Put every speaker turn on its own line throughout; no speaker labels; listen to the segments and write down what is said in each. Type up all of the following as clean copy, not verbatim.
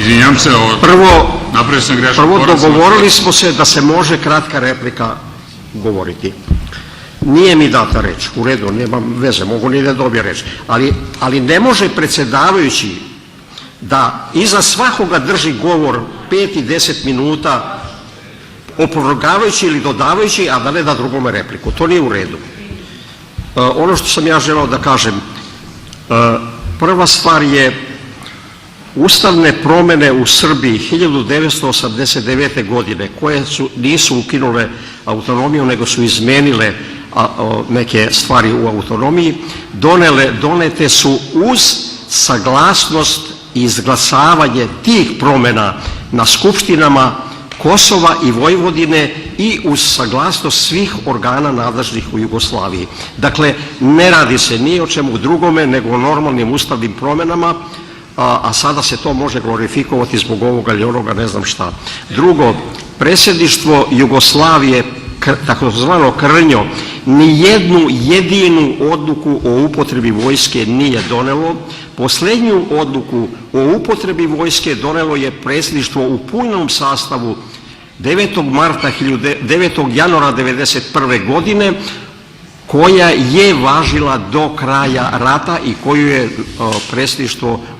Izvinjam se, napravio sam grešku.
Prvo, dogovorili smo se da se može kratka replika govoriti. Nije mi data reč, u redu, nema veze, mogu ni da dobije reč, ali ne može predsjedavajući da iza svakoga drži govor 5 i 10 minuta opovrgavajući ili dodavajući, a da ne da drugome repliku. To nije u redu. Ono što sam ja želeo da kažem, prva stvar je ustavne promjene u Srbiji 1989. godine, koje nisu ukinule autonomiju, nego su izmenile neke stvari u autonomiji, donete su uz saglasnost i izglasavanje tih promjena na skupštinama Kosova i Vojvodine i uz saglasnost svih organa nadležnih u Jugoslaviji. Dakle, ne radi se ni o čemu drugome nego o normalnim ustavnim promjenama, a sada se to može glorifikovati zbog ovoga ili onoga, ne znam šta. Drugo, predsjedništvo Jugoslavije, takozvano Krnjo, ni jednu jedinu odluku o upotrebi vojske nije donelo. Posljednju odluku o upotrebi vojske donelo je predsjedništvo u punom sastavu 9. januara 1991. godine, koja je važila do kraja rata i koju je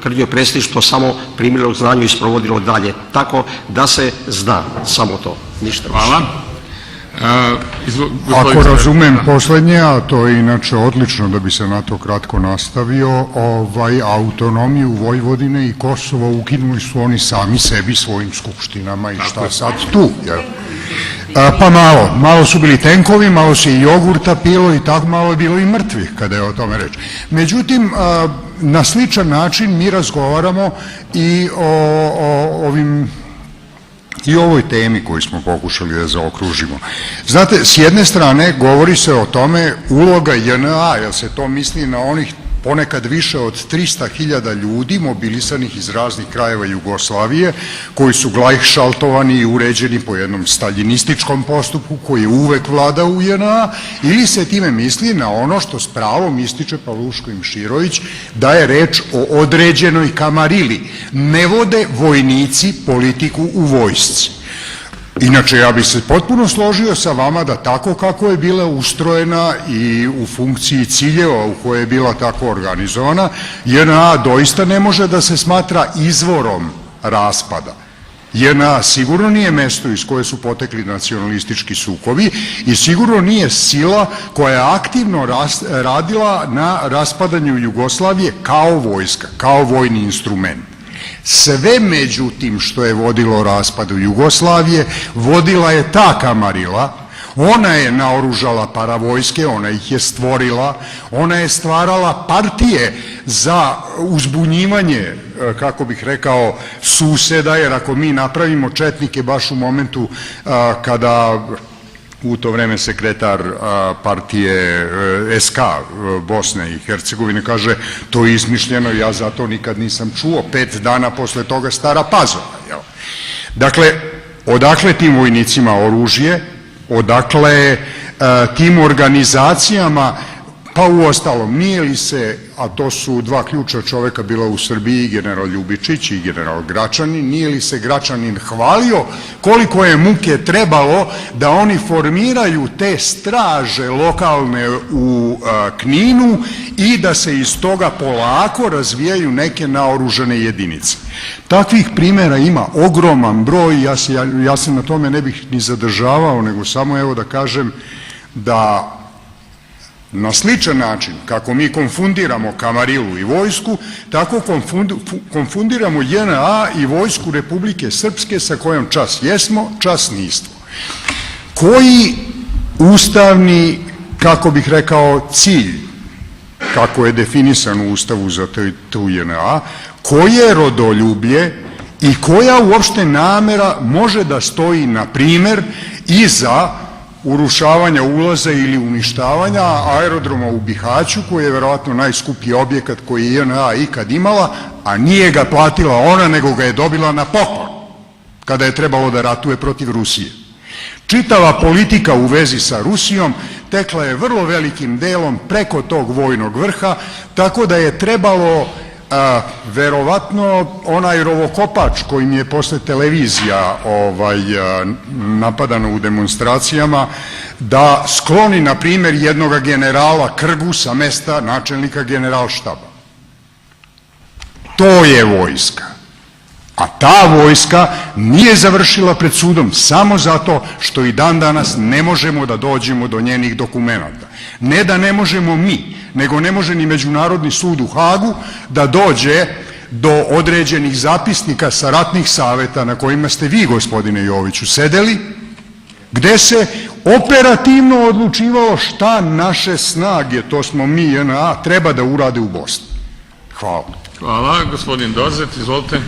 Krnjo predsjedništvo samo primilo k znanju i sprovodilo dalje. Tako da se zna, samo to, ništa više.
Hvala.
Ako razumem posljednje, a to je inače odlično da bi se na to kratko nastavio, autonomiju Vojvodine i Kosova ukinuli su oni sami sebi svojim skupštinama i šta sad tu? Pa malo su bili tenkovi, malo se i jogurta pilo i tako malo je bilo i mrtvih kada je o tome reč. Međutim, na sličan način mi razgovaramo i o ovoj temi koju smo pokušali da zaokružimo. Znate, s jedne strane govori se o tome uloga JNA, jer se to misli na onih ponekad više od 300.000 ljudi mobilisanih iz raznih krajeva Jugoslavije, koji su glajšaltovani i uređeni po jednom staljinističkom postupku koji je uvek vladao u JNA, ili se time misli na ono što s pravom ističe Paluško i Mširović, da je reč o određenoj kamarili. Ne vode vojnici politiku u vojsci. Inače, ja bih se potpuno složio sa vama da tako kako je bila ustrojena i u funkciji ciljeva u kojoj je bila tako organizovana, JNA doista ne može da se smatra izvorom raspada. JNA sigurno nije mesto iz koje su potekli nacionalistički sukobi i sigurno nije sila koja je aktivno radila na raspadanju Jugoslavije kao vojska, kao vojni instrument. Sve međutim što je vodilo raspadu Jugoslavije, vodila je ta kamarila. Ona je naoružala paravojske, ona ih je stvorila, ona je stvarala partije za uzbunjivanje, kako bih rekao, suseda, jer ako mi napravimo četnike baš u momentu kada u to vreme sekretar partije SK Bosne i Hercegovine kaže to je izmišljeno, ja za to nikad nisam čuo, 5 dana posle toga Stara Pazova. Dakle, odakle tim vojnicima oružje, odakle tim organizacijama, pa uostalom nije li se, a to su dva ključna čoveka bila u Srbiji, general Ljubičić i general Gračanin, nije li se Gračanin hvalio koliko je muke trebalo da oni formiraju te straže lokalne u Kninu i da se iz toga polako razvijaju neke naoružane jedinice. Takvih primjera ima ogroman broj, ja se na tome ne bih ni zadržavao, nego samo evo da kažem da na sličan način kako mi konfundiramo kamarilu i vojsku, tako konfundiramo JNA i vojsku Republike Srpske sa kojom čas jesmo, čas nismo. Koji ustavni, kako bih rekao, cilj, kako je definisan u Ustavu za tu JNA, koje rodoljublje i koja uopšte namera može da stoji, na primer, iza urušavanja ulaza ili uništavanja aerodroma u Bihaću, koji je verovatno najskuplji objekat koji je JNA ikad imala, a nije ga platila ona, nego ga je dobila na poklon kada je trebalo da ratuje protiv Rusije. Čitava politika u vezi sa Rusijom tekla je vrlo velikim delom preko tog vojnog vrha, tako da je trebalo verovatno onaj rovokopač kojim je posle televizija napadana u demonstracijama, da skloni, na primjer, jednoga generala Krgu sa mesta načelnika generalštaba. To je vojska. A ta vojska nije završila pred sudom samo zato što i dan danas ne možemo da dođemo do njenih dokumenata. Ne da ne možemo mi, nego ne može ni Međunarodni sud u Hagu da dođe do određenih zapisnika sa ratnih saveta na kojima ste vi, gospodine Joviću, sedeli, gde se operativno odlučivalo šta naše snage, to smo mi, JNA, treba da urade u Bosni. Hvala.
Hvala. Gospodin Dozet, izvolite.